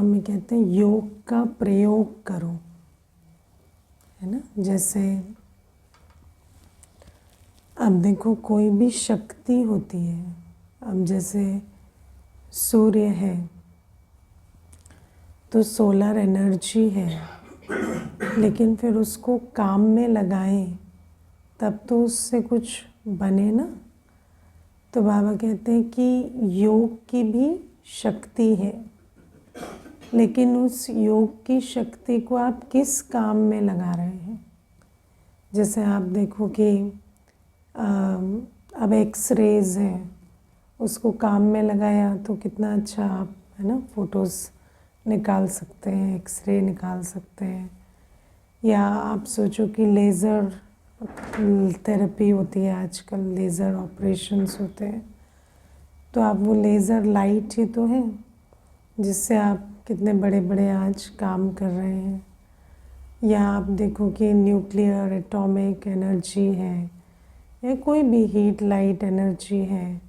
हमें कहते हैं योग का प्रयोग करो, है ना। जैसे अब देखो कोई भी शक्ति होती है, अब जैसे सूर्य है तो सोलर एनर्जी है, लेकिन फिर उसको काम में लगाएं तब तो उससे कुछ बने ना। तो बाबा कहते हैं कि योग की भी शक्ति है, लेकिन उस योग की शक्ति को आप किस काम में लगा रहे हैं। जैसे आप देखो कि अब एक्सरेज है, उसको काम में लगाया तो कितना अच्छा आप, है ना, फोटोज़ निकाल सकते हैं, एक्सरे निकाल सकते हैं। या आप सोचो कि लेज़र थेरेपी होती है आजकल, लेज़र ऑपरेशंस होते हैं, तो आप वो लेज़र लाइट ही तो है जिससे आप कितने बड़े बड़े आज काम कर रहे हैं। या आप देखो कि न्यूक्लियर एटॉमिक एनर्जी है या कोई भी हीट लाइट एनर्जी है,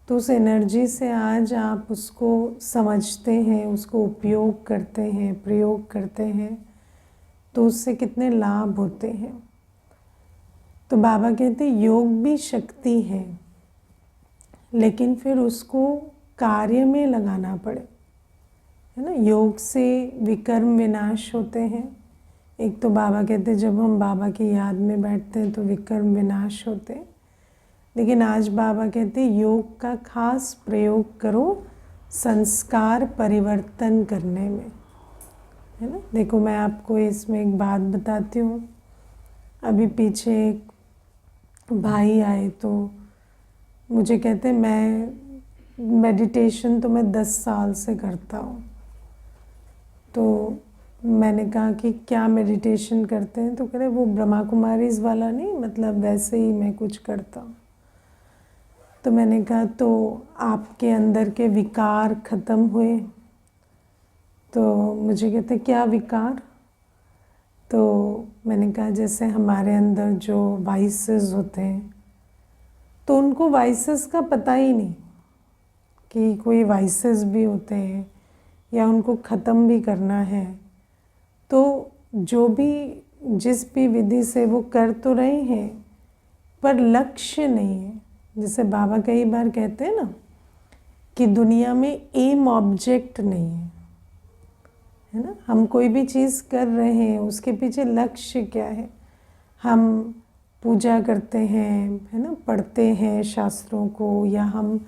तो उस एनर्जी से आज आप उसको समझते हैं, उसको उपयोग करते हैं, प्रयोग करते हैं, तो उससे कितने लाभ होते हैं। तो बाबा कहते हैं योग भी शक्ति है, लेकिन फिर उसको कार्य में लगाना पड़े, है ना। योग से विकर्म विनाश होते हैं। एक तो बाबा कहते हैं जब हम बाबा की याद में बैठते हैं तो विकर्म विनाश होते हैं, लेकिन आज बाबा कहते हैं योग का खास प्रयोग करो संस्कार परिवर्तन करने में, है ना। देखो मैं आपको इसमें एक बात बताती हूँ। अभी पीछे एक भाई आए तो मुझे कहते मैं मेडिटेशन तो मैं 10 साल से करता हूँ। तो मैंने कहा कि क्या मेडिटेशन करते हैं, तो कह रहे वो ब्रह्मा कुमारीज़ वाला नहीं, मतलब वैसे ही मैं कुछ करता हूँ। तो मैंने कहा तो आपके अंदर के विकार ख़त्म हुए? तो मुझे कहते क्या विकार? तो मैंने कहा जैसे हमारे अंदर जो वाइसेस होते हैं, तो उनको वाइसेस का पता ही नहीं कि कोई वाइसेस भी होते हैं या उनको ख़त्म भी करना है। तो जो भी जिस भी विधि से वो कर तो रहे हैं, पर लक्ष्य नहीं है। जैसे बाबा कई बार कहते हैं ना कि दुनिया में एम ऑब्जेक्ट नहीं है ना। हम कोई भी चीज़ कर रहे हैं, उसके पीछे लक्ष्य क्या है। हम पूजा करते हैं, है ना, पढ़ते हैं शास्त्रों को, या हम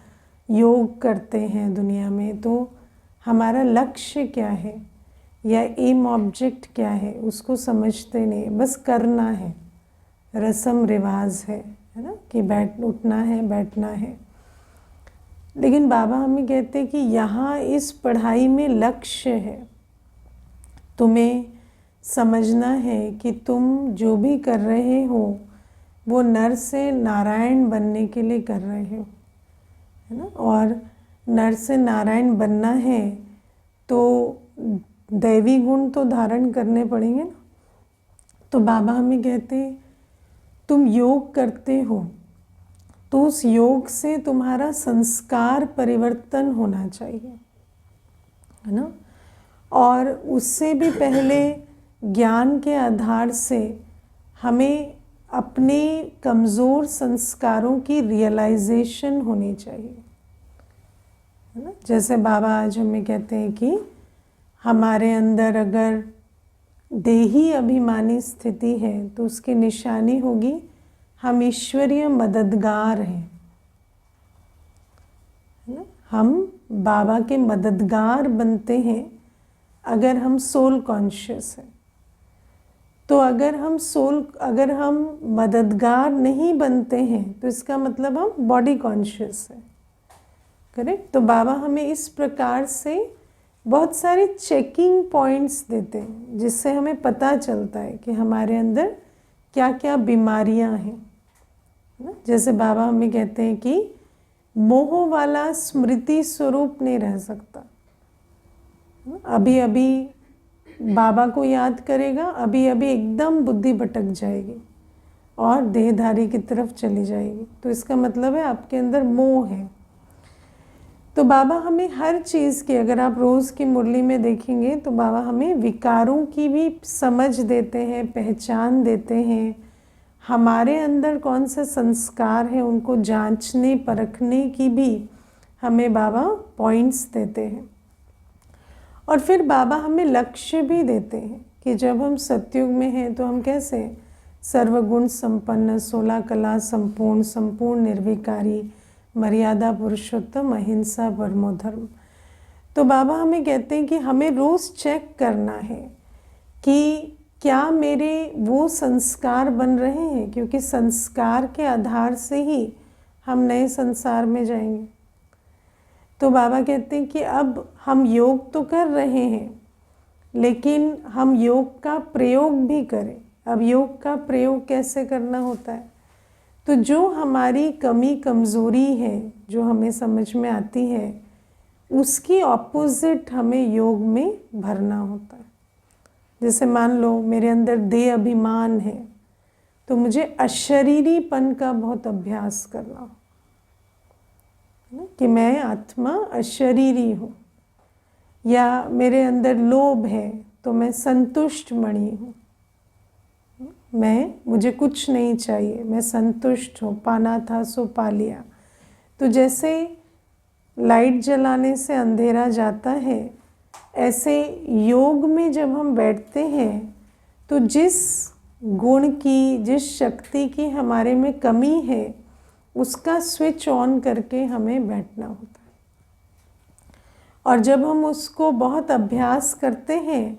योग करते हैं दुनिया में, तो हमारा लक्ष्य क्या है या एम ऑब्जेक्ट क्या है उसको समझते नहीं, बस करना है, रस्म रिवाज है ना, कि उठना है, बैठना है। लेकिन बाबा हमें कहते हैं कि यहाँ इस पढ़ाई में लक्ष्य है। तुम्हें समझना है कि तुम जो भी कर रहे हो वो नर से नारायण बनने के लिए कर रहे हो, है ना। और नर से नारायण बनना है तो दैवी गुण तो धारण करने पड़ेंगे ना। तो बाबा हमें कहते हैं तुम योग करते हो तो उस योग से तुम्हारा संस्कार परिवर्तन होना चाहिए, है ना। और उससे भी पहले ज्ञान के आधार से हमें अपने कमज़ोर संस्कारों की रियलाइजेशन होनी चाहिए, है ना। जैसे बाबा आज हमें कहते हैं कि हमारे अंदर अगर देही अभिमानी स्थिति है तो उसकी निशानी होगी हम ईश्वरीय मददगार हैं, है ना। हम बाबा के मददगार बनते हैं अगर हम सोल कॉन्शियस हैं। तो अगर हम मददगार नहीं बनते हैं तो इसका मतलब हम बॉडी कॉन्शियस है, करेक्ट। तो बाबा हमें इस प्रकार से बहुत सारे चेकिंग पॉइंट्स देते हैं जिससे हमें पता चलता है कि हमारे अंदर क्या क्या बीमारियां हैं, ना। जैसे बाबा हमें कहते हैं कि मोह वाला स्मृति स्वरूप नहीं रह सकता। अभी अभी बाबा को याद करेगा, अभी अभी एकदम बुद्धि भटक जाएगी और देहधारी की तरफ चली जाएगी। तो इसका मतलब है आपके अंदर मोह है। तो बाबा हमें हर चीज़ की, अगर आप रोज़ की मुरली में देखेंगे तो बाबा हमें विकारों की भी समझ देते हैं, पहचान देते हैं, हमारे अंदर कौन से संस्कार हैं उनको जांचने परखने की भी हमें बाबा पॉइंट्स देते हैं। और फिर बाबा हमें लक्ष्य भी देते हैं कि जब हम सतयुग में हैं तो हम कैसे सर्वगुण संपन्न, 16 कला संपूर्ण, संपूर्ण निर्विकारी, मर्यादा पुरुषोत्तम, अहिंसा परमो धर्म। तो बाबा हमें कहते हैं कि हमें रोज़ चेक करना है कि क्या मेरे वो संस्कार बन रहे हैं, क्योंकि संस्कार के आधार से ही हम नए संसार में जाएंगे। तो बाबा कहते हैं कि अब हम योग तो कर रहे हैं, लेकिन हम योग का प्रयोग भी करें। अब योग का प्रयोग कैसे करना होता है? तो जो हमारी कमी कमज़ोरी है, जो हमें समझ में आती है, उसकी ऑपोजिट हमें योग में भरना होता है। जैसे मान लो मेरे अंदर देह अभिमान है, तो मुझे अशरीरीपन का बहुत अभ्यास करना हो, कि मैं आत्मा अशरीरी हूँ। या मेरे अंदर लोभ है तो मैं संतुष्ट मणि हूँ, मुझे कुछ नहीं चाहिए, मैं संतुष्ट हूँ, पाना था सो पा लिया। तो जैसे लाइट जलाने से अंधेरा जाता है, ऐसे योग में जब हम बैठते हैं तो जिस गुण की, जिस शक्ति की हमारे में कमी है, उसका स्विच ऑन करके हमें बैठना होता है। और जब हम उसको बहुत अभ्यास करते हैं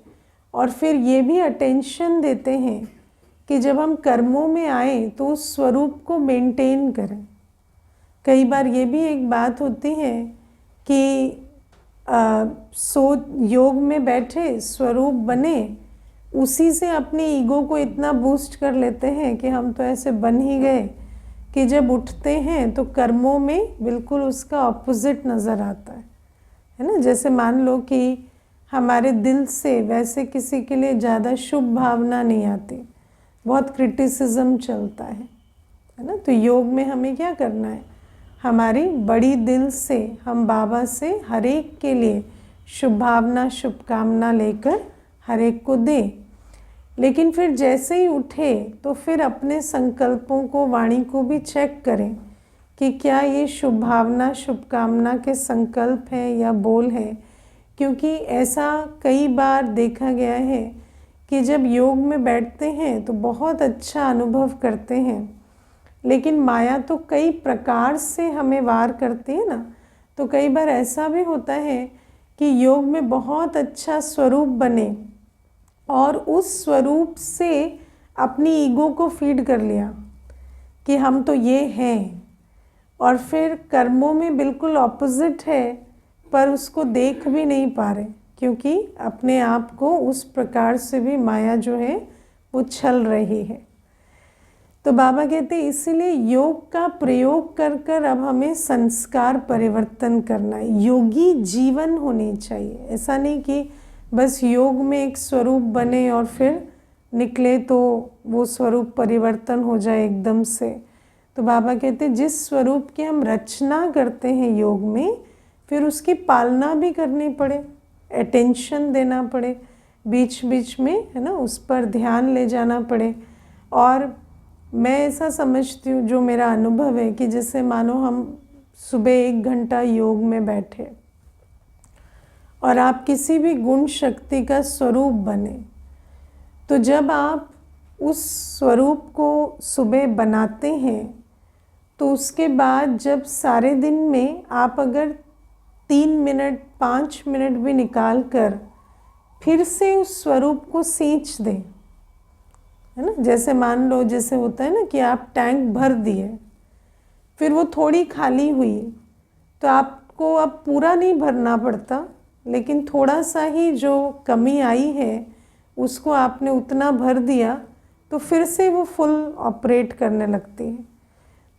और फिर ये भी अटेंशन देते हैं कि जब हम कर्मों में आए तो उस स्वरूप को मेंटेन करें। कई बार ये भी एक बात होती है कि योग में बैठे स्वरूप बने, उसी से अपने ईगो को इतना बूस्ट कर लेते हैं कि हम तो ऐसे बन ही गए कि जब उठते हैं तो कर्मों में बिल्कुल उसका ऑपोजिट नज़र आता है ना। जैसे मान लो कि हमारे दिल से वैसे किसी के लिए ज़्यादा शुभ भावना नहीं आती, बहुत क्रिटिसिज्म चलता है ना। तो योग में हमें क्या करना है? हमारी बड़ी दिल से हम बाबा से हर एक के लिए शुभ भावना, शुभकामना लेकर हर एक को दें। लेकिन फिर जैसे ही उठे तो फिर अपने संकल्पों को, वाणी को भी चेक करें कि क्या ये शुभ भावना, शुभकामना के संकल्प हैं या बोल हैं। क्योंकि ऐसा कई बार देखा गया है कि जब योग में बैठते हैं तो बहुत अच्छा अनुभव करते हैं, लेकिन माया तो कई प्रकार से हमें वार करती है ना। तो कई बार ऐसा भी होता है कि योग में बहुत अच्छा स्वरूप बने और उस स्वरूप से अपनी ईगो को फीड कर लिया कि हम तो ये हैं, और फिर कर्मों में बिल्कुल ऑपोजिट है, पर उसको देख भी नहीं पा रहे, क्योंकि अपने आप को उस प्रकार से भी माया जो है वो छल रही है। तो बाबा कहते हैं इसीलिए योग का प्रयोग कर कर अब हमें संस्कार परिवर्तन करना है। योगी जीवन होनी चाहिए। ऐसा नहीं कि बस योग में एक स्वरूप बने और फिर निकले तो वो स्वरूप परिवर्तन हो जाए एकदम से। तो बाबा कहते हैं जिस स्वरूप की हम रचना करते हैं योग में, फिर उसकी पालना भी करनी पड़े, अटेंशन देना पड़े, बीच बीच में है ना, उस पर ध्यान ले जाना पड़े। और मैं ऐसा समझती हूँ, जो मेरा अनुभव है, कि जैसे मानो हम सुबह 1 घंटा योग में बैठे और आप किसी भी गुण शक्ति का स्वरूप बने, तो जब आप उस स्वरूप को सुबह बनाते हैं तो उसके बाद जब सारे दिन में आप अगर 3 मिनट 5 मिनट भी निकाल कर फिर से उस स्वरूप को सींच दें, है ना। जैसे मान लो, जैसे होता है ना कि आप टैंक भर दिए, फिर वो थोड़ी खाली हुई, तो आपको अब पूरा नहीं भरना पड़ता, लेकिन थोड़ा सा ही जो कमी आई है उसको आपने उतना भर दिया तो फिर से वो फुल ऑपरेट करने लगती है।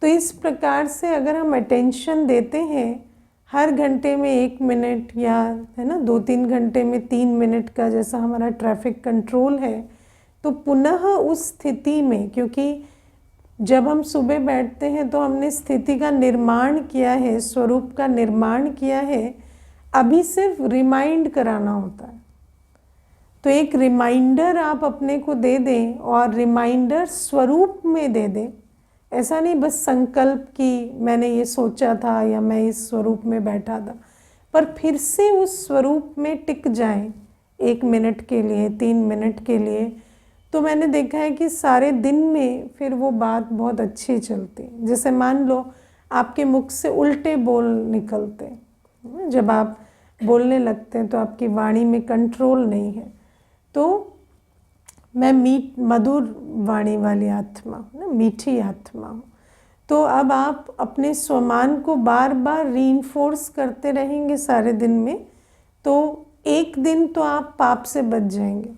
तो इस प्रकार से अगर हम अटेंशन देते हैं, हर घंटे में 1 मिनट, या है ना 2-3 घंटे में 3 मिनट का, जैसा हमारा ट्रैफिक कंट्रोल है, तो पुनः उस स्थिति में, क्योंकि जब हम सुबह बैठते हैं तो हमने स्थिति का निर्माण किया है, स्वरूप का निर्माण किया है, अभी सिर्फ रिमाइंड कराना होता है। तो एक रिमाइंडर आप अपने को दे दें और रिमाइंडर स्वरूप में दे दें। ऐसा नहीं बस संकल्प कि मैंने ये सोचा था या मैं इस स्वरूप में बैठा था, पर फिर से उस स्वरूप में टिक जाएं 1 मिनट के लिए, 3 मिनट के लिए। तो मैंने देखा है कि सारे दिन में फिर वो बात बहुत अच्छी चलती है। जैसे मान लो आपके मुख से उल्टे बोल निकलते हैं, जब आप बोलने लगते हैं तो आपकी वाणी में कंट्रोल नहीं है। तो मैं मधुर वाणी वाली आत्मा हूँ ना, मीठी आत्मा हूँ। तो अब आप अपने स्वमान को बार बार रीइंफोर्स करते रहेंगे सारे दिन में, तो एक दिन तो आप पाप से बच जाएंगे।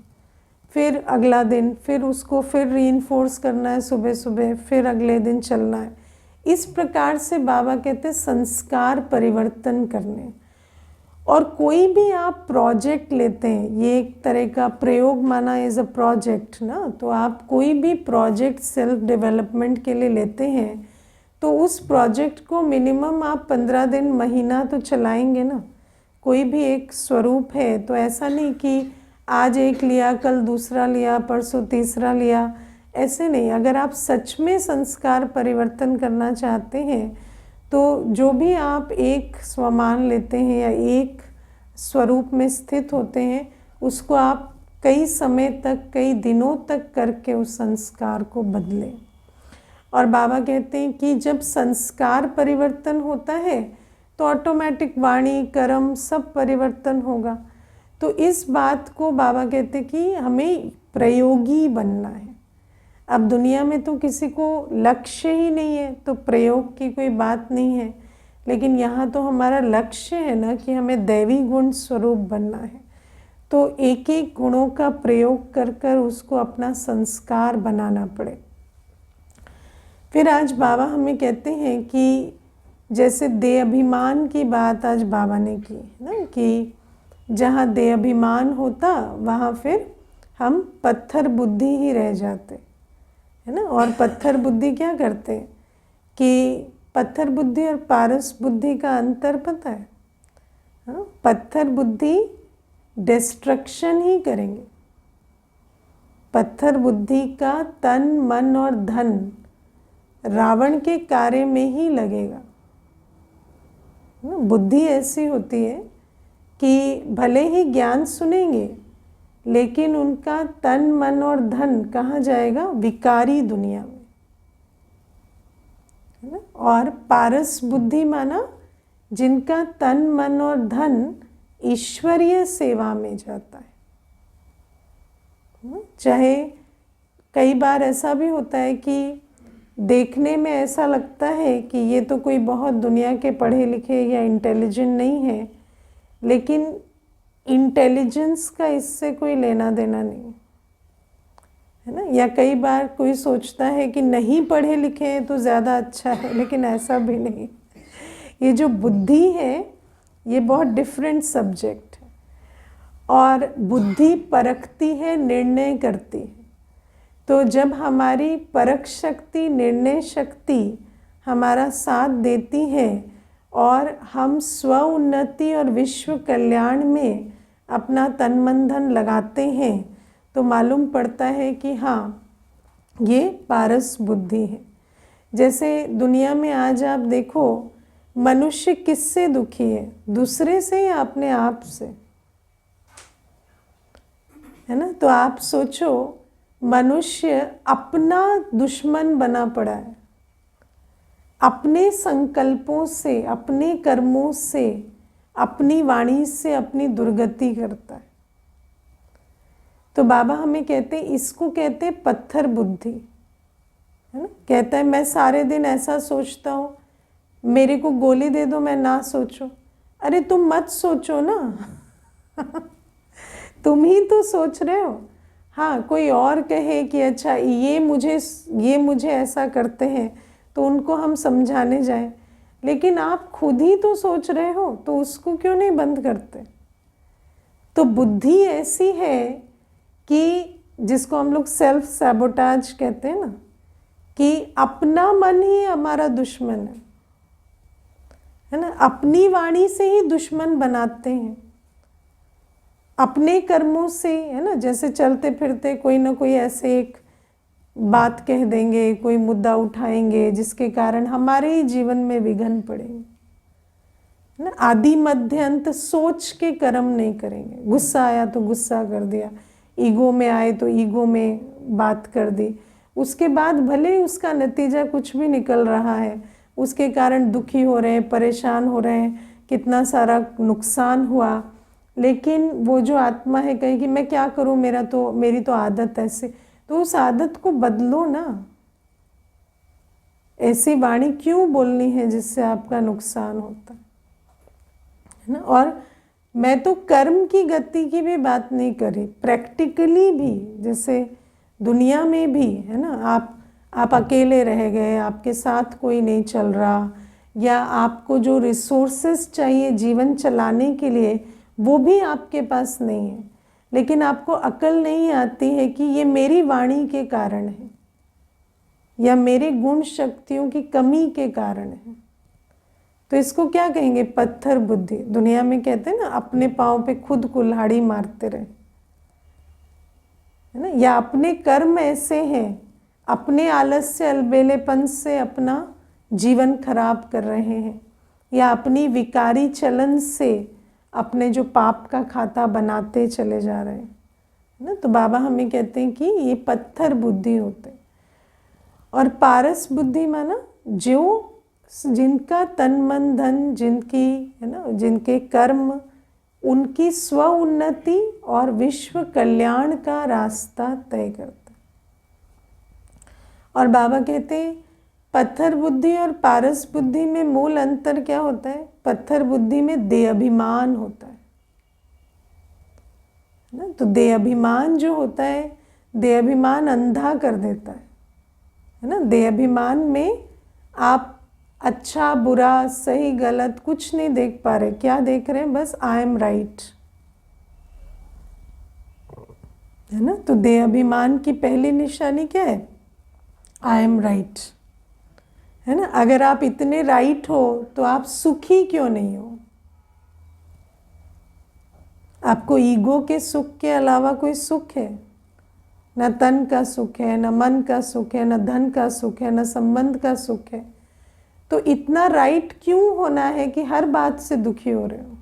फिर अगला दिन फिर उसको फिर रीइंफोर्स करना है सुबह सुबह, फिर अगले दिन चलना है। इस प्रकार से बाबा कहते हैं संस्कार परिवर्तन करने। और कोई भी आप प्रोजेक्ट लेते हैं, ये एक तरह का प्रयोग माना एज अ प्रोजेक्ट ना, तो आप कोई भी प्रोजेक्ट सेल्फ डेवलपमेंट के लिए लेते हैं तो उस प्रोजेक्ट को मिनिमम आप 15 दिन, महीना तो चलाएंगे ना। कोई भी एक स्वरूप है तो ऐसा नहीं कि आज एक लिया, कल दूसरा लिया, परसों तीसरा लिया, ऐसे नहीं। अगर आप सच में संस्कार परिवर्तन करना चाहते हैं तो जो भी आप एक स्वमान लेते हैं या एक स्वरूप में स्थित होते हैं, उसको आप कई समय तक, कई दिनों तक करके उस संस्कार को बदलें। और बाबा कहते हैं कि जब संस्कार परिवर्तन होता है तो ऑटोमेटिक वाणी, कर्म सब परिवर्तन होगा। तो इस बात को बाबा कहते हैं कि हमें प्रयोगी बनना है। अब दुनिया में तो किसी को लक्ष्य ही नहीं है, तो प्रयोग की कोई बात नहीं है। लेकिन यहाँ तो हमारा लक्ष्य है ना कि हमें दैवी गुण स्वरूप बनना है। तो एक एक गुणों का प्रयोग कर कर उसको अपना संस्कार बनाना पड़े। फिर आज बाबा हमें कहते हैं कि जैसे देह अभिमान की बात आज बाबा ने की ना, कि जहाँ देह अभिमान होता वहाँ फिर हम पत्थर बुद्धि ही रह जाते, है ना। और पत्थर बुद्धि क्या करते हैं कि पत्थर बुद्धि और पारस बुद्धि का अंतर पता है? हाँ, पत्थर बुद्धि डिस्ट्रक्शन ही करेंगे। पत्थर बुद्धि का तन, मन और धन रावण के कार्य में ही लगेगा। बुद्धि ऐसी होती है कि भले ही ज्ञान सुनेंगे लेकिन उनका तन, मन और धन कहाँ जाएगा? विकारी दुनिया में, है ना। और पारस बुद्धि माना जिनका तन, मन और धन ईश्वरीय सेवा में जाता है। चाहे कई बार ऐसा भी होता है कि देखने में ऐसा लगता है कि ये तो कोई बहुत दुनिया के पढ़े लिखे या इंटेलिजेंट नहीं है, लेकिन इंटेलिजेंस का इससे कोई लेना देना नहीं है ना। या कई बार कोई सोचता है कि नहीं पढ़े लिखे हैं तो ज़्यादा अच्छा है, लेकिन ऐसा भी नहीं। ये जो बुद्धि है ये बहुत डिफरेंट सब्जेक्ट है। और बुद्धि परखती है, निर्णय करती है। तो जब हमारी परख शक्ति, निर्णय शक्ति हमारा साथ देती है और हम स्व उन्नति और विश्व कल्याण में अपना तन मन धन लगाते हैं तो मालूम पड़ता है कि हाँ ये पारस बुद्धि है। जैसे दुनिया में आज आप देखो, मनुष्य किससे दुखी है? दूसरे से या अपने आप से, है ना। तो आप सोचो, मनुष्य अपना दुश्मन बना पड़ा है। अपने संकल्पों से, अपने कर्मों से, अपनी वाणी से अपनी दुर्गति करता है। तो बाबा हमें कहते हैं, इसको कहते हैं पत्थर बुद्धि, है ना। कहता है मैं सारे दिन ऐसा सोचता हूँ, मेरे को गोली दे दो मैं ना सोचूं। अरे तुम मत सोचो ना तुम ही तो सोच रहे हो। हाँ, कोई और कहे कि अच्छा ये मुझे ऐसा करते हैं तो उनको हम समझाने जाएं, लेकिन आप खुद ही तो सोच रहे हो, तो उसको क्यों नहीं बंद करते? तो बुद्धि ऐसी है कि जिसको हम लोग सेल्फ सैबोटाज कहते हैं ना, कि अपना मन ही हमारा दुश्मन है ना। अपनी वाणी से ही दुश्मन बनाते हैं, अपने कर्मों से, है ना। जैसे चलते फिरते कोई ना कोई ऐसे एक बात कह देंगे, कोई मुद्दा उठाएंगे जिसके कारण हमारे ही जीवन में विघ्न पड़ेंगे, है ना। आदि मध्य अंत सोच के कर्म नहीं करेंगे। गुस्सा आया तो गुस्सा कर दिया, ईगो में आए तो ईगो में बात कर दी, उसके बाद भले ही उसका नतीजा कुछ भी निकल रहा है, उसके कारण दुखी हो रहे हैं, परेशान हो रहे हैं, कितना सारा नुकसान हुआ, लेकिन वो जो आत्मा है कहेगी मैं क्या करूं, मेरी तो आदत ऐसे, तो उस आदत को बदलो ना। ऐसी वाणी क्यों बोलनी है जिससे आपका नुकसान होता है ना। और मैं तो कर्म की गति की भी बात नहीं करी, प्रैक्टिकली भी, जैसे दुनिया में भी, है ना। आप अकेले रह गए, आपके साथ कोई नहीं चल रहा, या आपको जो रिसोर्सेस चाहिए जीवन चलाने के लिए वो भी आपके पास नहीं है, लेकिन आपको अकल नहीं आती है कि ये मेरी वाणी के कारण है या मेरे गुण शक्तियों की कमी के कारण है। तो इसको क्या कहेंगे? पत्थर बुद्धि। दुनिया में कहते हैं ना, अपने पाँव पे खुद कुल्हाड़ी मारते रहे, है ना। या अपने कर्म ऐसे हैं, अपने आलस्य अलबेलेपन से अपना जीवन खराब कर रहे हैं, या अपनी विकारी चलन से अपने जो पाप का खाता बनाते चले जा रहे हैं, है ना। तो बाबा हमें कहते हैं कि ये पत्थर बुद्धि होते हैं। और पारस बुद्धि माना जो जिनका तन मन धन, जिनकी, है ना, जिनके कर्म उनकी स्व उन्नति और विश्व कल्याण का रास्ता तय करता है। और बाबा कहते हैं पत्थर बुद्धि और पारस बुद्धि में मूल अंतर क्या होता है? पत्थर बुद्धि में देह अभिमान होता है ना। तो देह अभिमान जो होता है, देह अभिमान अंधा कर देता है ना। देह अभिमान में आप अच्छा बुरा सही गलत कुछ नहीं देख पा रहे। क्या देख रहे हैं? बस आई एम राइट, है ना। तो देह अभिमान की पहली निशानी क्या है? आई एम राइट, है ना। अगर आप इतने राइट हो तो आप सुखी क्यों नहीं हो? आपको ईगो के सुख के अलावा कोई सुख है? न तन का सुख है, न मन का सुख है, न धन का सुख है, न संबंध का सुख है। तो इतना राइट क्यों होना है कि हर बात से दुखी हो रहे हो,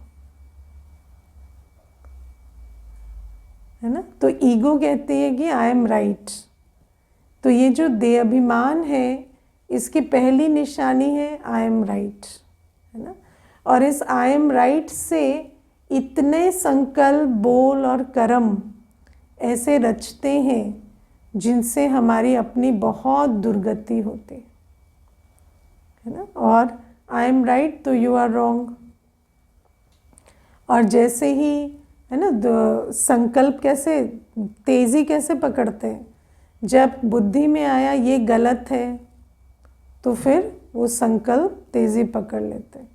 है ना। तो ईगो कहती है कि आई एम राइट। तो ये जो देह अभिमान है इसकी पहली निशानी है आई एम राइट, है ना। और इस आई एम राइट से इतने संकल्प बोल और कर्म ऐसे रचते हैं जिनसे हमारी अपनी बहुत दुर्गति होती है ना। और आई एम राइट तो यू आर रॉन्ग। और जैसे ही, है ना, संकल्प कैसे तेज़ी कैसे पकड़ते हैं, जब बुद्धि में आया ये गलत है तो फिर वो संकल्प तेज़ी पकड़ लेते हैं।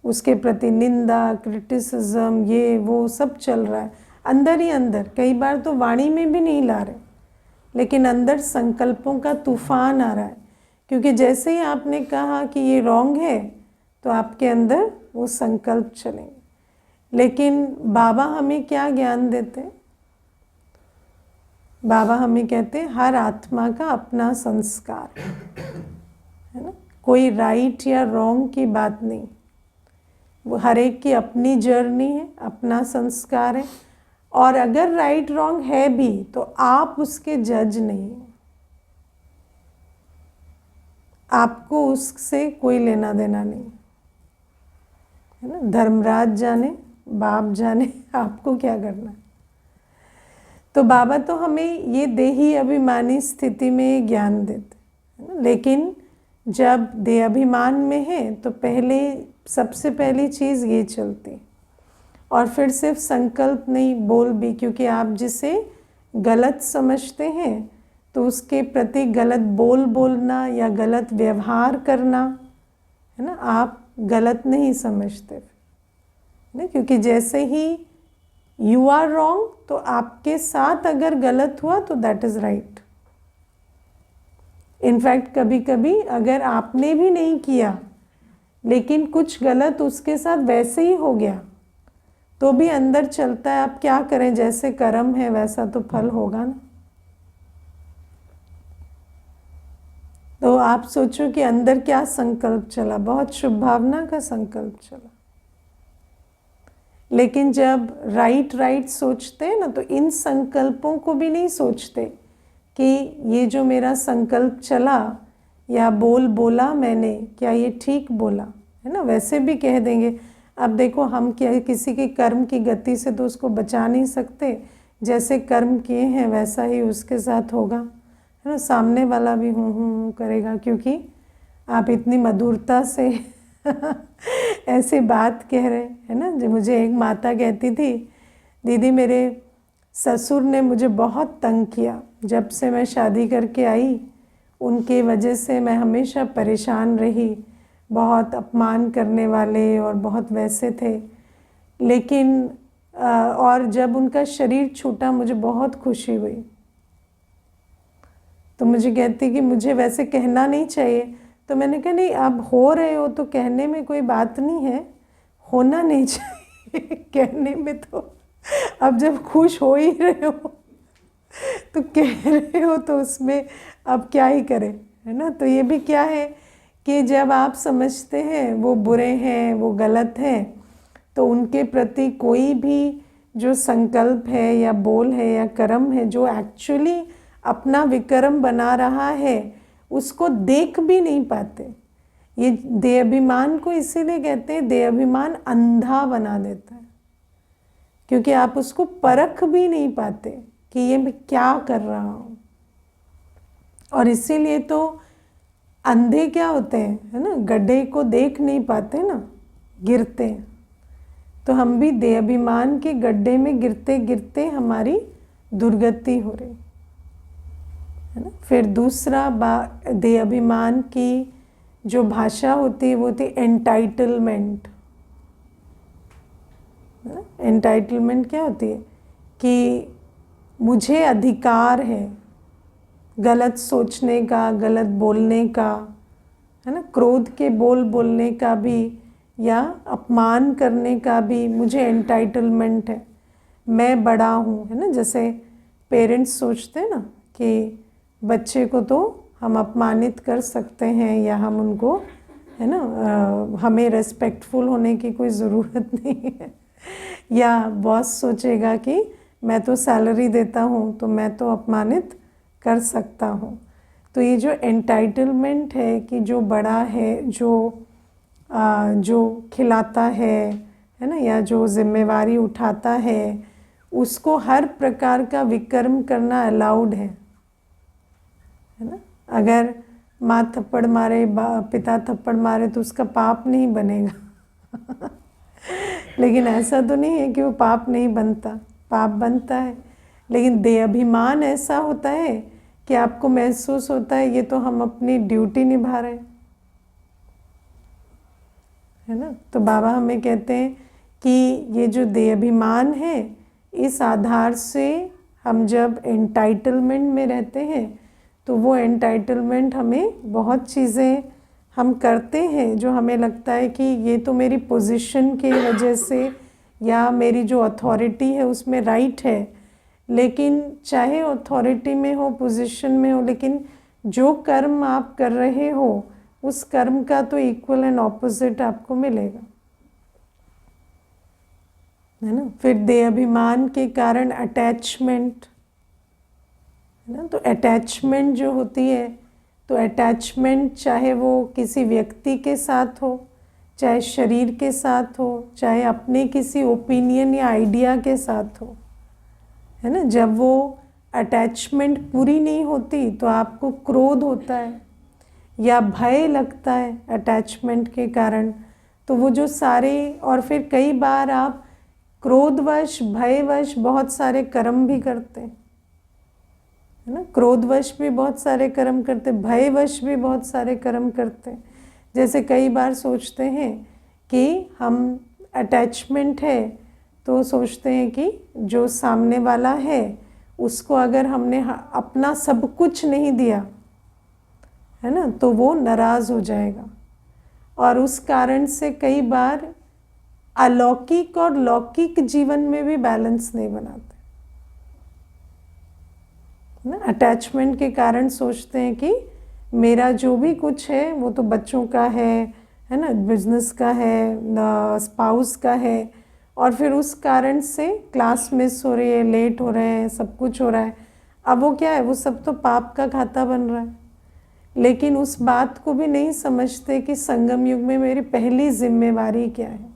उसके प्रति निंदा, क्रिटिसिज्म, ये वो सब चल रहा है अंदर ही अंदर। कई बार तो वाणी में भी नहीं ला रहे, लेकिन अंदर संकल्पों का तूफान आ रहा है, क्योंकि जैसे ही आपने कहा कि ये रॉन्ग है तो आपके अंदर वो संकल्प चलेंगे। लेकिन बाबा हमें क्या ज्ञान देते हैं? बाबा हमें कहते हैं हर आत्मा का अपना संस्कार है ना। कोई राइट या रॉन्ग की बात नहीं, वो हर एक की अपनी जर्नी है, अपना संस्कार है। और अगर राइट रॉन्ग है भी तो आप उसके जज नहीं हैं, आपको उससे कोई लेना देना नहीं, है ना। धर्मराज जाने बाप जाने आपको क्या करना है। तो बाबा तो हमें ये देही अभिमानी स्थिति में ज्ञान देते हैं, लेकिन जब देह अभिमान में है तो पहले सबसे पहली चीज़ ये चलती, और फिर सिर्फ संकल्प नहीं बोल भी, क्योंकि आप जिसे गलत समझते हैं तो उसके प्रति गलत बोल बोलना या गलत व्यवहार करना, है ना, आप गलत नहीं समझते ना। क्योंकि जैसे ही यू आर रॉन्ग तो आपके साथ अगर गलत हुआ तो दैट इज़ राइट, इनफैक्ट कभी कभी अगर आपने भी नहीं किया लेकिन कुछ गलत उसके साथ वैसे ही हो गया तो भी अंदर चलता है, आप क्या करें, जैसे कर्म है वैसा तो फल होगा ना। तो आप सोचो कि अंदर क्या संकल्प चला, बहुत शुभ भावना का संकल्प चला। लेकिन जब राइट सोचते हैं ना तो इन संकल्पों को भी नहीं सोचते कि ये जो मेरा संकल्प चला या बोला मैंने, क्या ये ठीक बोला, है ना। वैसे भी कह देंगे। अब देखो, हम क्या किसी के कर्म की गति से तो उसको बचा नहीं सकते, जैसे कर्म किए हैं वैसा ही उसके साथ होगा, है ना। सामने वाला भी हूँ करेगा, क्योंकि आप इतनी मधुरता से ऐसे बात कह रहे हैं ना। जो मुझे एक माता कहती थी, दीदी मेरे ससुर ने मुझे बहुत तंग किया, जब से मैं शादी करके आई उनके वजह से मैं हमेशा परेशान रही, बहुत अपमान करने वाले और बहुत वैसे थे। लेकिन और जब उनका शरीर छूटा मुझे बहुत खुशी हुई। तो मुझे कहती कि मुझे वैसे कहना नहीं चाहिए। तो मैंने कहा नहीं, आप हो रहे हो तो कहने में कोई बात नहीं है, होना नहीं चाहिए कहने में। तो अब जब खुश हो ही रहे हो तो कह रहे हो तो उसमें अब क्या ही करें, है ना। तो ये भी क्या है कि जब आप समझते हैं वो बुरे हैं, वो गलत हैं, तो उनके प्रति कोई भी जो संकल्प है या बोल है या कर्म है जो एक्चुअली अपना विकर्म बना रहा है, उसको देख भी नहीं पाते। ये देहाभिमान को इसीलिए कहते हैं, देहाभिमान अंधा बना देता है, क्योंकि आप उसको परख भी नहीं पाते कि ये मैं क्या कर रहा हूँ। और इसीलिए तो अंधे क्या होते हैं, है ना, गड्ढे को देख नहीं पाते ना, गिरते हैं। तो हम भी देहाभिमान के गड्ढे में गिरते गिरते हमारी दुर्गति हो रही है ना। फिर दूसरा देहाभिमान की जो भाषा होती है वो होती है एंटाइटलमेंट। एंटाइटलमेंट क्या होती है कि मुझे अधिकार है गलत सोचने का, गलत बोलने का, है ना, क्रोध के बोलने का भी या अपमान करने का भी मुझे एंटाइटलमेंट है, मैं बड़ा हूँ, है ना। जैसे पेरेंट्स सोचते हैं ना कि बच्चे को तो हम अपमानित कर सकते हैं या हम उनको, है ना, हमें रेस्पेक्टफुल होने की कोई ज़रूरत नहीं है। या बॉस सोचेगा कि मैं तो सैलरी देता हूँ तो मैं तो अपमानित कर सकता हूँ। तो ये जो एंटाइटलमेंट है कि जो बड़ा है, जो खिलाता है ना, या जो जिम्मेवारी उठाता है, उसको हर प्रकार का विकर्म करना अलाउड है ना। अगर माँ थप्पड़ मारे, पिता थप्पड़ मारे तो उसका पाप नहीं बनेगा लेकिन ऐसा तो नहीं है कि वो पाप नहीं बनता, पाप बनता है। लेकिन देहाभिमान ऐसा होता है कि आपको महसूस होता है ये तो हम अपनी ड्यूटी निभा रहे हैं, है ना। तो बाबा हमें कहते हैं कि ये जो देहाभिमान है, इस आधार से हम जब एंटाइटलमेंट में रहते हैं तो वो एंटाइटलमेंट हमें बहुत चीज़ें हम करते हैं जो हमें लगता है कि ये तो मेरी पोजीशन की वजह से या मेरी जो अथॉरिटी है उसमें राइट है। लेकिन चाहे अथॉरिटी में हो, पोजीशन में हो, लेकिन जो कर्म आप कर रहे हो उस कर्म का तो इक्वल एंड ऑपोजिट आपको मिलेगा, है ना। फिर देहाभिमान के कारण अटैचमेंट, है ना। तो अटैचमेंट जो होती है, तो अटैचमेंट चाहे वो किसी व्यक्ति के साथ हो, चाहे शरीर के साथ हो, चाहे अपने किसी ओपिनियन या आइडिया के साथ हो, है ना। जब वो अटैचमेंट पूरी नहीं होती तो आपको क्रोध होता है या भय लगता है अटैचमेंट के कारण। तो वो जो सारे, और फिर कई बार आप क्रोधवश, भयवश बहुत सारे कर्म भी करते हैं, है ना। क्रोधवश भी बहुत सारे कर्म करते, भयवश भी बहुत सारे कर्म करते। जैसे कई बार सोचते हैं कि हम अटैचमेंट है तो सोचते हैं कि जो सामने वाला है उसको अगर हमने अपना सब कुछ नहीं दिया है ना, तो वो नाराज़ हो जाएगा और उस कारण से कई बार अलौकिक और लौकिक जीवन में भी बैलेंस नहीं बनाते ना। अटैचमेंट के कारण सोचते हैं कि मेरा जो भी कुछ है वो तो बच्चों का है ना, बिजनेस का है, स्पाउस का है, और फिर उस कारण से क्लास मिस हो रही है, लेट हो रहे हैं, सब कुछ हो रहा है। अब वो क्या है, वो सब तो पाप का खाता बन रहा है। लेकिन उस बात को भी नहीं समझते कि संगम युग में मेरी पहली जिम्मेवारी क्या है,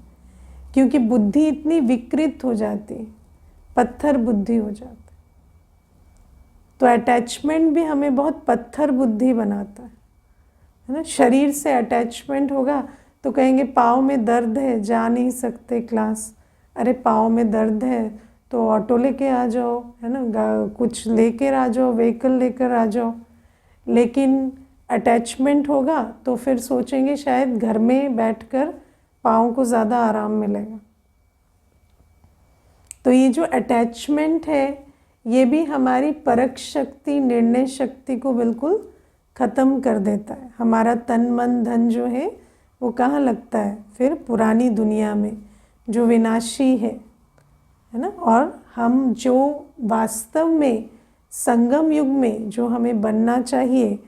क्योंकि बुद्धि इतनी विकृत हो जाती, पत्थर बुद्धि हो जाती। तो अटैचमेंट भी हमें बहुत पत्थर बुद्धि बनाता है ना। शरीर से अटैचमेंट होगा तो कहेंगे पाँव में दर्द है, जा नहीं सकते क्लास। अरे पाँव में दर्द है तो ऑटो लेके आ जाओ, है ना, कुछ लेकर आ जाओ, व्हीकल लेकर आ जाओ। लेकिन अटैचमेंट होगा तो फिर सोचेंगे शायद घर में बैठकर पाँव को ज़्यादा आराम मिलेगा। तो ये जो अटैचमेंट है ये भी हमारी परख शक्ति, निर्णय शक्ति को बिल्कुल ख़त्म कर देता है। हमारा तन मन धन जो है वो कहाँ लगता है फिर, पुरानी दुनिया में जो विनाशी है ना। और हम जो वास्तव में संगम युग में जो हमें बनना चाहिए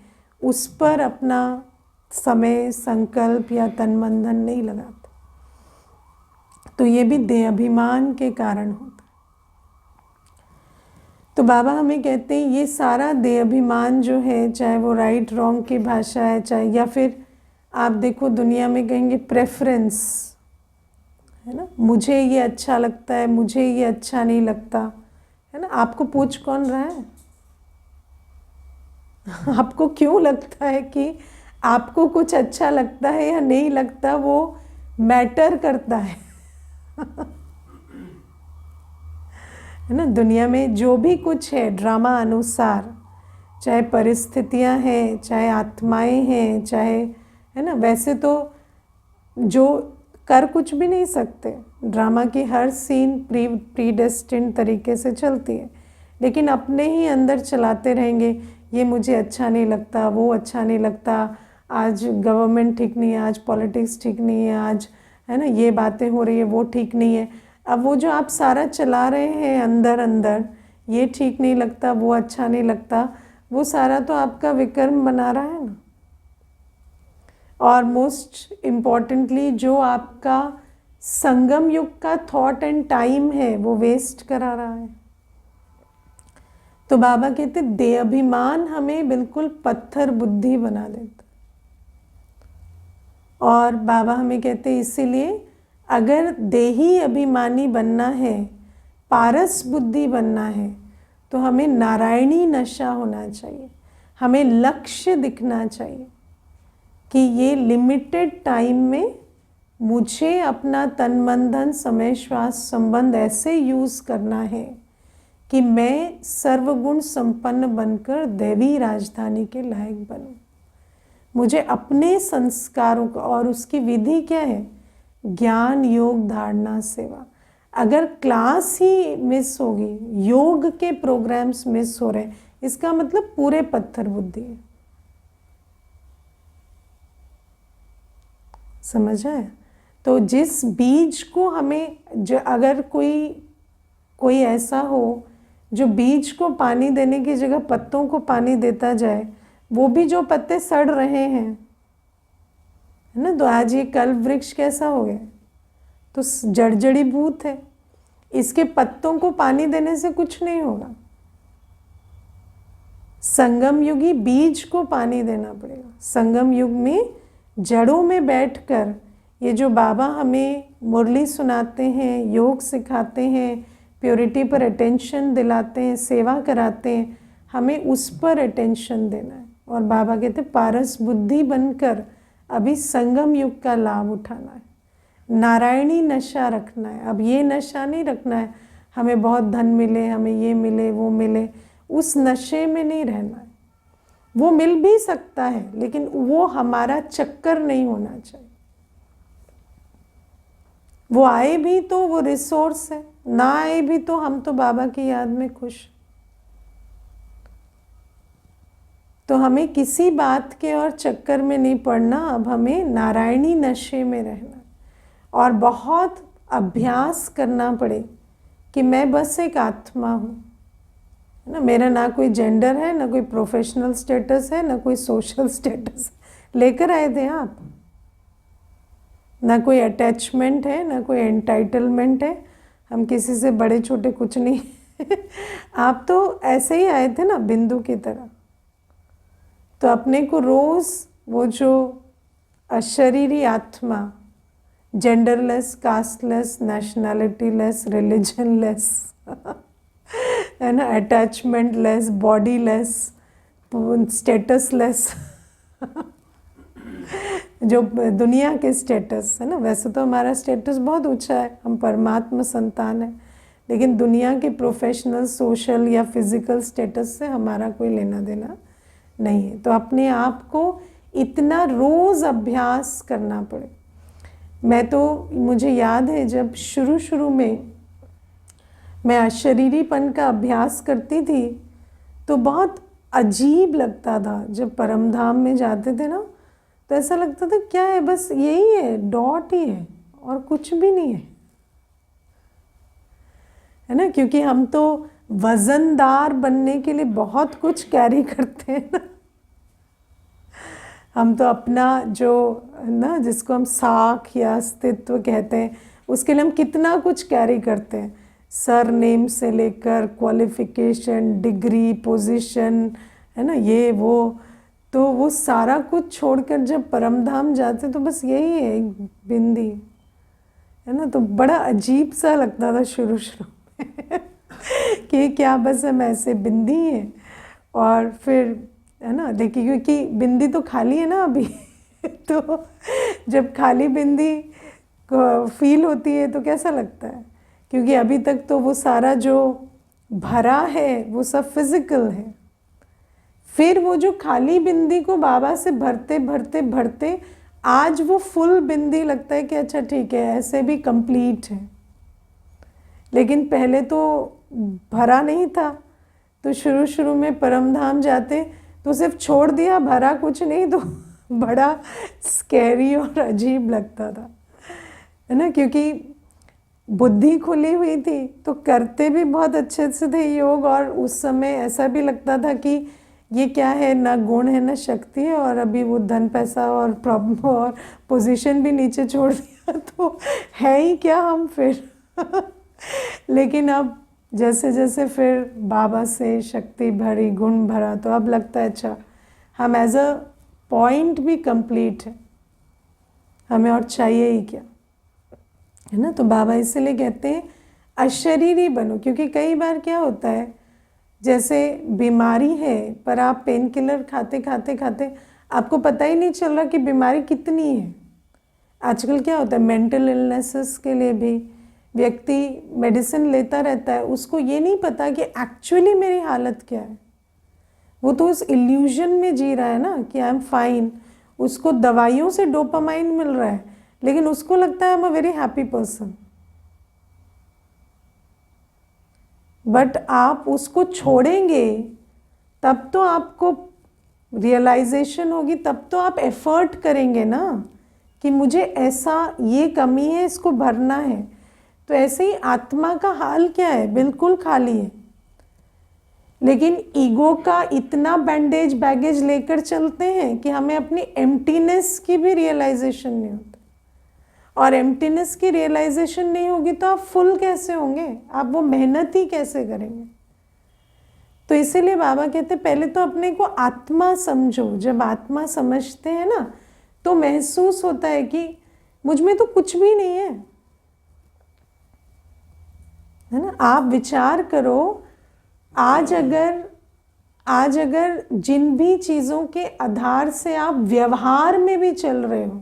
उस पर अपना समय, संकल्प या तन मन धन नहीं लगाते, तो ये भी देहाभिमान के कारण होता है। तो बाबा हमें कहते हैं ये सारा देहाभिमान जो है, चाहे वो राइट रॉन्ग की भाषा है, चाहे या फिर आप देखो दुनिया में कहेंगे प्रेफरेंस, है ना, मुझे ये अच्छा लगता है, मुझे ये अच्छा नहीं लगता, है ना। आपको पूछ कौन रहा है? आपको क्यों लगता है कि आपको कुछ अच्छा लगता है या नहीं लगता, वो मैटर करता है है ना। दुनिया में जो भी कुछ है ड्रामा अनुसार, चाहे परिस्थितियां हैं, चाहे आत्माएं हैं, चाहे, है ना, वैसे तो जो कर कुछ भी नहीं सकते, ड्रामा की हर सीन प्रीडेस्टिन्ड तरीके से चलती है, लेकिन अपने ही अंदर चलाते रहेंगे। ये मुझे अच्छा नहीं लगता, वो अच्छा नहीं लगता, आज गवर्नमेंट ठीक नहीं है, आज पॉलिटिक्स ठीक नहीं है, आज, है ना, ये बातें हो रही है, वो ठीक नहीं है। अब वो जो आप सारा चला रहे हैं अंदर अंदर, ये ठीक नहीं लगता, वो अच्छा नहीं लगता, वो सारा तो आपका विकर्म बना रहा है ना। और मोस्ट इम्पॉर्टेंटली जो आपका संगम युग का थॉट एंड टाइम है वो वेस्ट करा रहा है। तो बाबा कहते देहाभिमान हमें बिल्कुल पत्थर बुद्धि बना देता। और बाबा हमें कहते इसीलिए अगर देही अभिमानी बनना है, पारस बुद्धि बनना है, तो हमें नारायणी नशा होना चाहिए, हमें लक्ष्य दिखना चाहिए कि ये लिमिटेड टाइम में मुझे अपना तन मन धन समय श्वास संबंध ऐसे यूज़ करना है कि मैं सर्वगुण संपन्न बनकर दैवी राजधानी के लायक बनूं। मुझे अपने संस्कारों का, और उसकी विधि क्या है, ज्ञान योग धारणा सेवा। अगर क्लास ही मिस होगी, योग के प्रोग्राम्स मिस हो रहे हैं, इसका मतलब पूरे पत्थर बुद्धि है। समझ आया? तो जिस बीज को हमें, जो अगर कोई ऐसा हो जो बीज को पानी देने की जगह पत्तों को पानी देता जाए, वो भी जो पत्ते सड़ रहे हैं, है ना, तो आज ये कल्प वृक्ष कैसा हो गया, तो जड़जड़ी भूत है, इसके पत्तों को पानी देने से कुछ नहीं होगा। संगम युगी बीज को पानी देना पड़ेगा। संगम युग में जड़ों में बैठकर ये जो बाबा हमें मुरली सुनाते हैं, योग सिखाते हैं, प्योरिटी पर अटेंशन दिलाते हैं, सेवा कराते हैं, हमें उस पर अटेंशन देना है। और बाबा कहते पारस बुद्धि बनकर अभी संगम युग का लाभ उठाना है, नारायणी नशा रखना है। अब ये नशा नहीं रखना है हमें बहुत धन मिले, हमें ये मिले, वो मिले, उस नशे में नहीं रहना है। वो मिल भी सकता है लेकिन वो हमारा चक्कर नहीं होना चाहिए। वो आए भी तो वो रिसोर्स है, ना आए भी तो हम तो बाबा की याद में खुश। तो हमें किसी बात के और चक्कर में नहीं पड़ना, अब हमें नारायणी नशे में रहना और बहुत अभ्यास करना पड़े कि मैं बस एक आत्मा हूँ, है ना। मेरा ना कोई जेंडर है, ना कोई प्रोफेशनल स्टेटस है, ना कोई सोशल स्टेटस लेकर आए थे आप, ना कोई अटैचमेंट है, ना कोई एंटाइटलमेंट है, हम किसी से बड़े छोटे कुछ नहीं आप तो ऐसे ही आए थे ना, बिंदु की तरह। तो अपने को रोज़ वो जो अशरीरी आत्मा, जेंडरलेस, कास्टलेस, नेशनैलिटीलेस, रिलीजनलेस है ना, attachment less, body less, status less जो दुनिया के स्टेटस है ना, वैसे तो हमारा स्टेटस बहुत ऊंचा है, हम परमात्मा संतान है, लेकिन दुनिया के प्रोफेशनल, सोशल या फिजिकल स्टेटस से हमारा कोई लेना देना नहीं है। तो अपने आप को इतना रोज़ अभ्यास करना पड़े। मैं तो, मुझे याद है जब शुरू में मैं अशरीरीपन का अभ्यास करती थी तो बहुत अजीब लगता था। जब परमधाम में जाते थे ना तो ऐसा लगता था क्या है, बस यही है, डॉट ही है और कुछ भी नहीं है ना। क्योंकि हम तो वजनदार बनने के लिए बहुत कुछ कैरी करते हैं ना। हम तो अपना जो ना, जिसको हम साख या अस्तित्व कहते हैं, उसके लिए हम कितना कुछ कैरी करते हैं, सर नेम से लेकर क्वालिफिकेशन, डिग्री, पोजीशन, है ना, ये वो। तो वो सारा कुछ छोड़कर जब परमधाम जाते तो बस यही है, एक बिंदी, है ना। तो बड़ा अजीब सा लगता था शुरू में कि क्या बस हम ऐसे बिंदी हैं। और फिर, है ना, देखिए क्योंकि बिंदी तो खाली है ना अभी तो जब खाली बिंदी को फील होती है तो कैसा लगता है, क्योंकि अभी तक तो वो सारा जो भरा है वो सब फिजिकल है। फिर वो जो खाली बिंदी को बाबा से भरते भरते भरते आज वो फुल बिंदी लगता है कि अच्छा ठीक है, ऐसे भी कंप्लीट है। लेकिन पहले तो भरा नहीं था, तो शुरू में परमधाम जाते तो सिर्फ छोड़ दिया, भरा कुछ नहीं, तो बड़ा स्कैरी और अजीब लगता था, है ना। क्योंकि बुद्धि खुली हुई थी तो करते भी बहुत अच्छे से थे योग, और उस समय ऐसा भी लगता था कि ये क्या है, ना गुण है ना शक्ति है, और अभी वो धन पैसा और प्रॉब्लम और पोजीशन भी नीचे छोड़ दिया तो है ही क्या हम फिर लेकिन अब जैसे जैसे फिर बाबा से शक्ति भरी, गुण भरा, तो अब लगता है अच्छा हम एज अ पॉइंट भी कंप्लीट है, हमें और चाहिए ही क्या, है ना। तो बाबा इसलिए कहते हैं अशरीरी बनो, क्योंकि कई बार क्या होता है, जैसे बीमारी है पर आप पेन किलर खाते खाते खाते आपको पता ही नहीं चल रहा कि बीमारी कितनी है। आजकल क्या होता है, मेंटल इलनेसेस के लिए भी व्यक्ति मेडिसिन लेता रहता है, उसको ये नहीं पता कि एक्चुअली मेरी हालत क्या है। वो तो उस इल्यूजन में जी रहा है ना कि आई एम फाइन, उसको दवाइयों से डोपामाइन मिल रहा है, लेकिन उसको लगता है I am a very happy person. But आप उसको छोड़ेंगे तब तो आपको रियलाइजेशन होगी, तब तो आप एफर्ट करेंगे ना कि मुझे ऐसा, ये कमी है, इसको भरना है। तो ऐसे ही आत्मा का हाल क्या है, बिल्कुल खाली है, लेकिन ईगो का इतना बैंडेज बैगेज लेकर चलते हैं कि हमें अपनी एम्प्टीनेस की भी रियलाइजेशन नहीं होती। और एम्प्टीनेस की रियलाइजेशन नहीं होगी तो आप फुल कैसे होंगे, आप वो मेहनत ही कैसे करेंगे। तो इसीलिए बाबा कहते पहले तो अपने को आत्मा समझो। जब आत्मा समझते हैं ना तो महसूस होता है कि मुझ में तो कुछ भी नहीं है ना। आप विचार करो, आज अगर जिन भी चीज़ों के आधार से आप व्यवहार में भी चल रहे हो,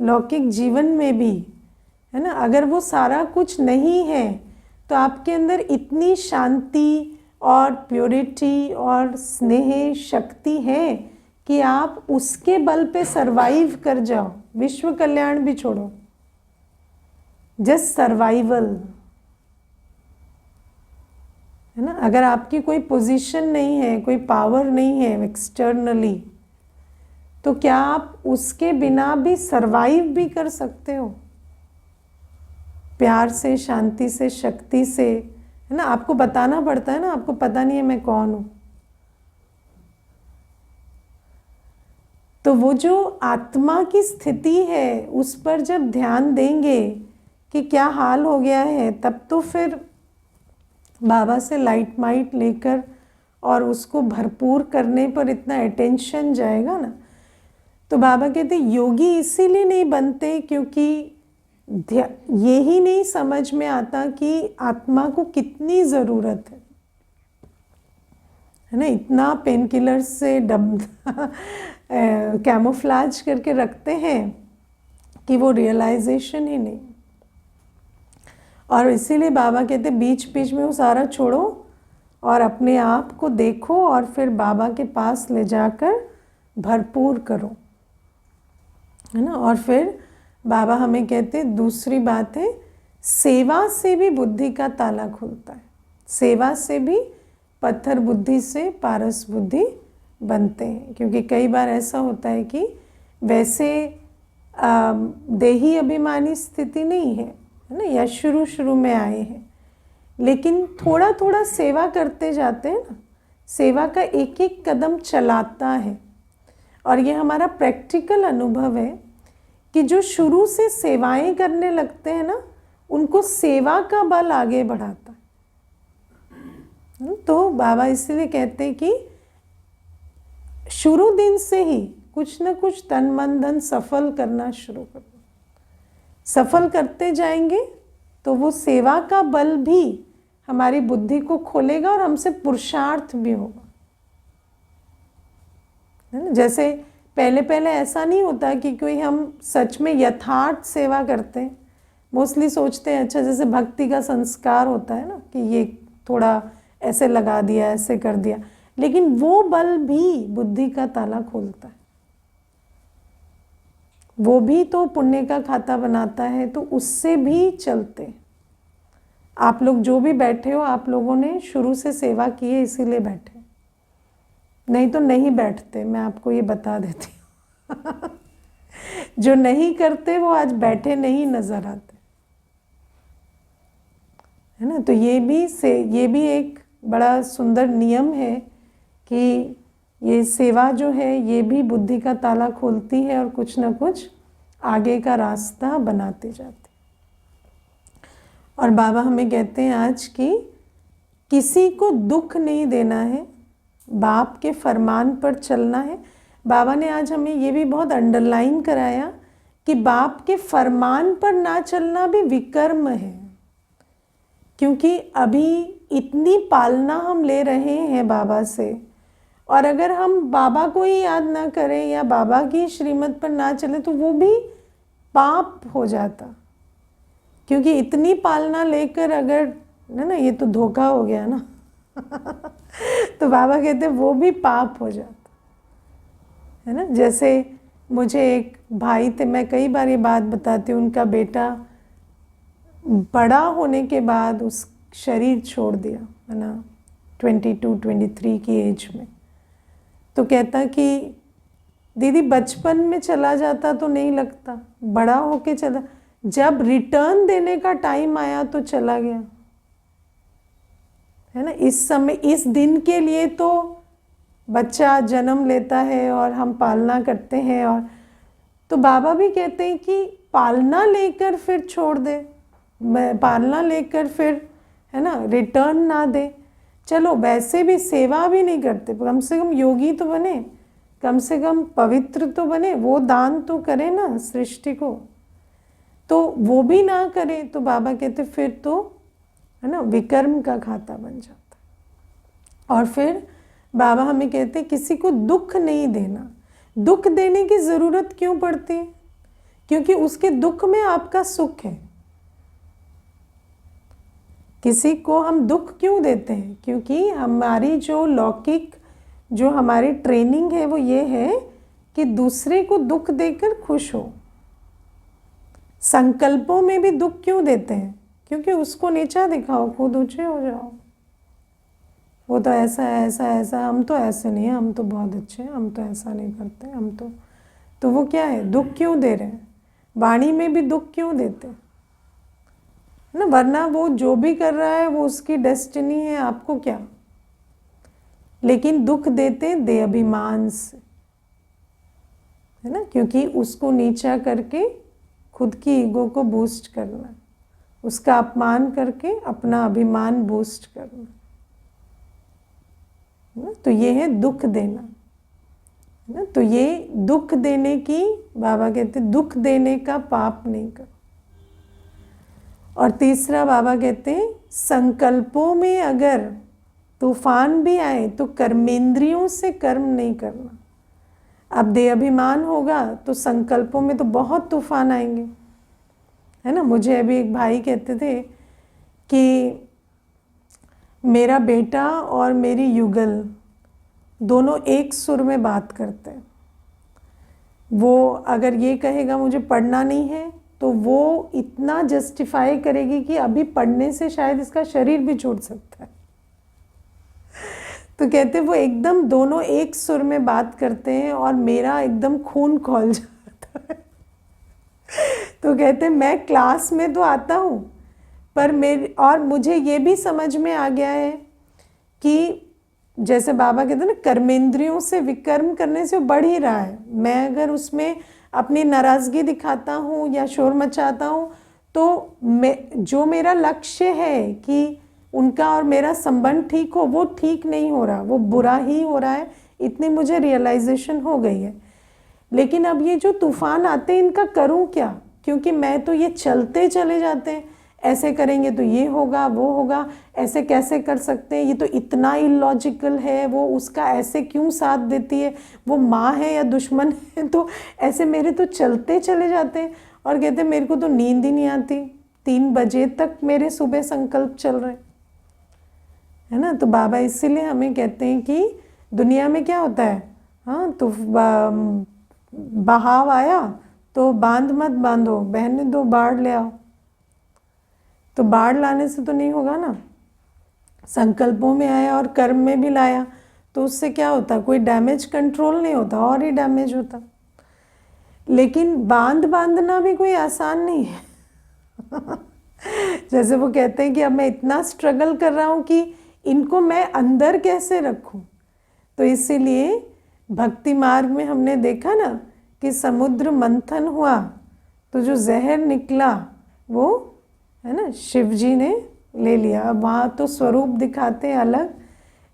लौकिक जीवन में भी, है ना, अगर वो सारा कुछ नहीं है तो आपके अंदर इतनी शांति और प्योरिटी और स्नेह शक्ति है कि आप उसके बल पे सरवाइव कर जाओ। विश्व कल्याण भी छोड़ो, जस्ट सर्वाइवल, है ना। अगर आपकी कोई पोजीशन नहीं है, कोई पावर नहीं है एक्सटर्नली, तो क्या आप उसके बिना भी सरवाइव भी कर सकते हो? प्यार से, शांति से, शक्ति से, है ना। आपको बताना पड़ता है ना, आपको पता नहीं है मैं कौन हूं। तो वो जो आत्मा की स्थिति है उस पर जब ध्यान देंगे कि क्या हाल हो गया है, तब तो फिर बाबा से लाइट माइट लेकर और उसको भरपूर करने पर इतना अटेंशन जाएगा ना। तो बाबा कहते योगी इसीलिए नहीं बनते क्योंकि ये ही नहीं समझ में आता कि आत्मा को कितनी ज़रूरत है ना। इतना पेन किलर से कैमोफ्लाज करके रखते हैं कि वो रियलाइजेशन ही नहीं। और इसीलिए बाबा कहते बीच बीच में वो सारा छोड़ो और अपने आप को देखो और फिर बाबा के पास ले जाकर भरपूर करो, है ना। और फिर बाबा हमें कहते दूसरी बात है, सेवा से भी बुद्धि का ताला खुलता है। सेवा से भी पत्थर बुद्धि से पारस बुद्धि बनते हैं। क्योंकि कई बार ऐसा होता है कि वैसे देही अभिमानी स्थिति नहीं है ना, या शुरू शुरू में आए हैं, लेकिन थोड़ा थोड़ा सेवा करते जाते हैं ना, सेवा का एक एक कदम चलाता है। और ये हमारा प्रैक्टिकल अनुभव है कि जो शुरू से सेवाएं करने लगते हैं ना, उनको सेवा का बल आगे बढ़ाता है। तो बाबा इसलिए कहते हैं कि शुरू दिन से ही कुछ न कुछ तन मन धन सफल करना शुरू करो। सफल करते जाएंगे तो वो सेवा का बल भी हमारी बुद्धि को खोलेगा और हमसे पुरुषार्थ भी होगा, है ना। जैसे पहले पहले ऐसा नहीं होता कि कोई हम सच में यथार्थ सेवा करते हैं। मोस्टली सोचते हैं अच्छा जैसे भक्ति का संस्कार होता है ना, कि ये थोड़ा ऐसे लगा दिया, ऐसे कर दिया, लेकिन वो बल भी बुद्धि का ताला खोलता है। वो भी तो पुण्य का खाता बनाता है, तो उससे भी चलते। आप लोग जो भी बैठे हो, आप लोगों ने शुरू से सेवा की है इसीलिए बैठे, नहीं तो नहीं बैठते। मैं आपको ये बता देती हूँ जो नहीं करते वो आज बैठे नहीं नजर आते, है ना। तो ये भी एक बड़ा सुंदर नियम है कि ये सेवा जो है ये भी बुद्धि का ताला खोलती है और कुछ ना कुछ आगे का रास्ता बनाते जाते। और बाबा हमें कहते हैं आज कि किसी को दुख नहीं देना है, बाप के फरमान पर चलना है। बाबा ने आज हमें ये भी बहुत अंडरलाइन कराया कि बाप के फरमान पर ना चलना भी विकर्म है। क्योंकि अभी इतनी पालना हम ले रहे हैं बाबा से, और अगर हम बाबा को ही याद ना करें या बाबा की श्रीमत पर ना चले तो वो भी पाप हो जाता। क्योंकि इतनी पालना लेकर अगर, है ना, ये तो धोखा हो गया ना तो बाबा कहते वो भी पाप हो जाता, है ना। जैसे मुझे एक भाई थे, मैं कई बार ये बात बताती हूँ, उनका बेटा बड़ा होने के बाद उस शरीर छोड़ दिया, है ना, 22-23 की एज में। तो कहता कि दीदी बचपन में चला जाता तो नहीं लगता, बड़ा होके चला, जब रिटर्न देने का टाइम आया तो चला गया, है ना। इस समय इस दिन के लिए तो बच्चा जन्म लेता है और हम पालना करते हैं। और तो बाबा भी कहते हैं कि पालना लेकर फिर छोड़ दे, पालना लेकर फिर, है ना, रिटर्न ना दे। चलो वैसे भी सेवा भी नहीं करते, कम से कम योगी तो बने, कम से कम पवित्र तो बने, वो दान तो करे ना सृष्टि को। तो वो भी ना करे तो बाबा कहते फिर तो, है ना, विकर्म का खाता बन जाता। और फिर बाबा हमें कहते किसी को दुख नहीं देना। दुख देने की ज़रूरत क्यों पड़ती है? क्योंकि उसके दुख में आपका सुख है। किसी को हम दुख क्यों देते हैं? क्योंकि हमारी जो लौकिक जो हमारी ट्रेनिंग है वो ये है कि दूसरे को दुख देकर खुश हो। संकल्पों में भी दुख क्यों देते हैं? क्योंकि उसको नीचा दिखाओ, खुद ऊंचे हो जाओ, वो तो ऐसा है, ऐसा ऐसा, हम तो ऐसे नहीं हैं, हम तो बहुत अच्छे हैं, हम तो ऐसा नहीं करते, हम तो वो क्या है, दुख क्यों दे रहे हैं? वाणी में भी दुख क्यों देते हैं ना? वरना वो जो भी कर रहा है वो उसकी डेस्टिनी है, आपको क्या। लेकिन दुख देते दे अभिमान से, है ना, क्योंकि उसको नीचा करके खुद की ईगो को बूस्ट करना, उसका अपमान करके अपना अभिमान बूस्ट करना, है ना। तो ये है दुख देना, है ना। तो ये दुख देने की, बाबा कहते दुख देने का पाप नहीं करो। और तीसरा बाबा कहते हैं संकल्पों में अगर तूफान भी आए तो कर्मेंद्रियों से कर्म नहीं करना। अब देह अभिमान होगा तो संकल्पों में तो बहुत तूफान आएंगे, है ना। मुझे अभी एक भाई कहते थे कि मेरा बेटा और मेरी युगल दोनों एक सुर में बात करते हैं। वो अगर ये कहेगा मुझे पढ़ना नहीं है तो वो इतना जस्टिफाई करेगी कि अभी पढ़ने से शायद इसका शरीर भी छूट सकता है। तो कहते वो एकदम दोनों एक सुर में बात करते हैं और मेरा एकदम खून खौल जाता है। तो कहते मैं क्लास में तो आता हूँ पर और मुझे ये भी समझ में आ गया है कि जैसे बाबा कहते हैं ना, कर्मेंद्रियों से विकर्म करने से बढ़ ही रहा है। मैं अगर उसमें अपनी नाराज़गी दिखाता हूँ या शोर मचाता हूँ तो जो मेरा लक्ष्य है कि उनका और मेरा संबंध ठीक हो, वो ठीक नहीं हो रहा, वो बुरा ही हो रहा है। इतनी मुझे रियलाइजेशन हो गई है। लेकिन अब ये जो तूफान आते हैं इनका करूँ क्या? क्योंकि मैं तो ये चलते चले जाते हैं, ऐसे करेंगे तो ये होगा वो होगा, ऐसे कैसे कर सकते हैं, ये तो इतना इलॉजिकल है, वो उसका ऐसे क्यों साथ देती है, वो माँ है या दुश्मन है। तो ऐसे मेरे तो चलते चले जाते हैं और कहते हैं मेरे को तो नींद ही नहीं आती, 3 बजे तक मेरे सुबह संकल्प चल रहे हैं, है ना। तो बाबा इसीलिए हमें कहते हैं कि दुनिया में क्या होता है, हाँ, तो बहाव आया तो बांध मत बांधो, बहने दो, बाढ़ ले आओ। तो बाढ़ लाने से तो नहीं होगा ना। संकल्पों में आया और कर्म में भी लाया तो उससे क्या होता, कोई डैमेज कंट्रोल नहीं होता, और ही डैमेज होता। लेकिन बांधना भी कोई आसान नहीं है। जैसे वो कहते हैं कि अब मैं इतना स्ट्रगल कर रहा हूँ कि इनको मैं अंदर कैसे रखूँ। तो इसीलिए भक्ति मार्ग में हमने देखा ना कि समुद्र मंथन हुआ तो जो जहर निकला वो, है ना, शिव जी ने ले लिया। अब वहाँ तो स्वरूप दिखाते हैं अलग,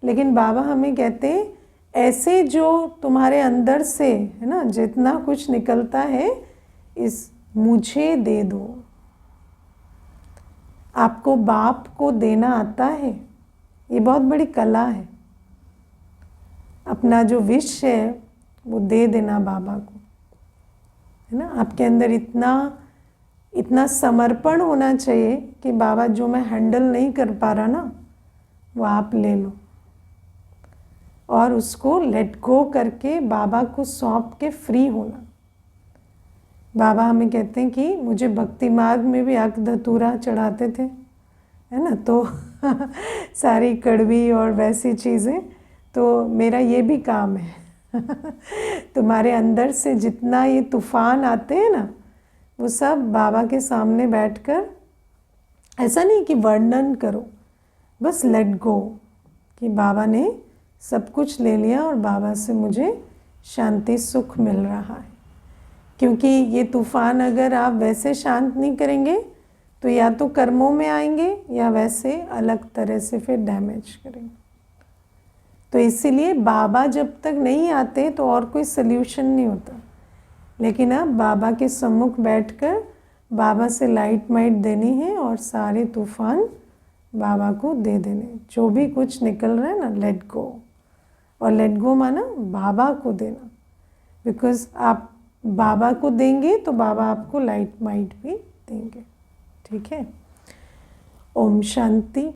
लेकिन बाबा हमें कहते हैं ऐसे जो तुम्हारे अंदर से, है ना, जितना कुछ निकलता है इस मुझे दे दो। आपको बाप को देना आता है, ये बहुत बड़ी कला है। अपना जो विश है वो दे देना बाबा को, है ना। आपके अंदर इतना समर्पण होना चाहिए कि बाबा जो मैं हैंडल नहीं कर पा रहा ना वो आप ले लो, और उसको लेट गो करके बाबा को सौंप के फ्री होना। बाबा हमें कहते हैं कि मुझे भक्ति मार्ग में भी अक धतूरा चढ़ाते थे, है ना, तो सारी कड़वी और वैसी चीज़ें, तो मेरा ये भी काम है। तुम्हारे अंदर से जितना ये तूफान आते हैं ना वो सब बाबा के सामने बैठकर, ऐसा नहीं कि वर्णन करो, बस लेट गो कि बाबा ने सब कुछ ले लिया और बाबा से मुझे शांति सुख मिल रहा है। क्योंकि ये तूफान अगर आप वैसे शांत नहीं करेंगे तो या तो कर्मों में आएंगे या वैसे अलग तरह से फिर डैमेज करेंगे। तो इसीलिए बाबा जब तक नहीं आते तो और कोई सल्यूशन नहीं होता। लेकिन अब बाबा के सम्मुख बैठकर बाबा से लाइट माइट देनी है और सारे तूफान बाबा को दे देने। जो भी कुछ निकल रहा है ना, लेट गो। और लेट गो माना बाबा को देना, बिकॉज आप बाबा को देंगे तो बाबा आपको लाइट माइट भी देंगे। ठीक है। ओम शांति।